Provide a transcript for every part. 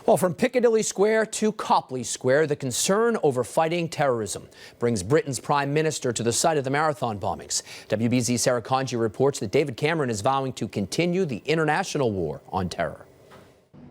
Well, from Piccadilly Square to Copley Square, the concern over fighting terrorism brings Britain's Prime Minister to the site of the marathon bombings. WBZ's Sarah Conji reports that David Cameron is vowing to continue the international war on terror.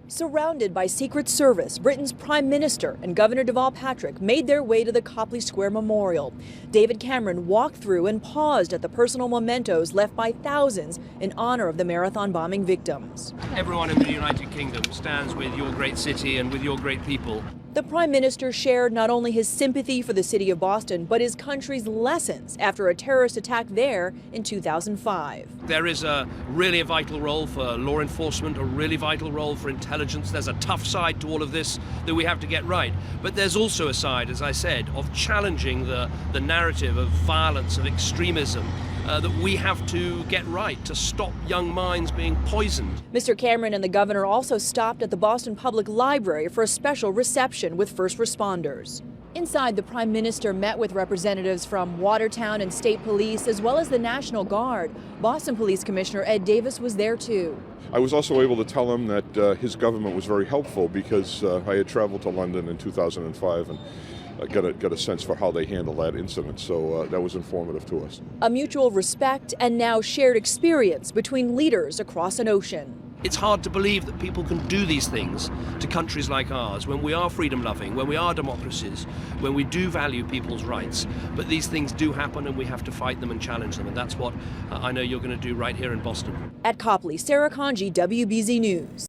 Surrounded by Secret Service, Britain's Prime Minister and Governor Deval Patrick made their way to the Copley Square Memorial. David Cameron walked through and paused at the personal mementos left by thousands in honor of the marathon bombing victims. Everyone in the United Kingdom stands with your great city and with your great people. The Prime Minister shared not only his sympathy for the city of Boston, but his country's lessons after a terrorist attack there in 2005. There is really a vital role for law enforcement, a really vital role for intelligence. There's a tough side to all of this that we have to get right. But there's also a side, as I said, of challenging the narrative of violence, of extremism, that we have to get right to stop young minds being poisoned. Mr. Cameron and the governor also stopped at the Boston Public Library for a special reception with first responders. Inside, the Prime Minister met with representatives from Watertown and State Police, as well as the National Guard. Boston Police Commissioner Ed Davis was there too. I was also able to tell him that his government was very helpful because I had traveled to London in 2005 and got a sense for how they handle that incident, so that was informative to us. A mutual respect and now shared experience between leaders across an ocean. It's hard to believe that people can do these things to countries like ours when we are freedom-loving, when we are democracies, when we do value people's rights. But these things do happen and we have to fight them and challenge them, and that's what I know you're going to do right here in Boston. At Copley, Sarah Conji, WBZ News.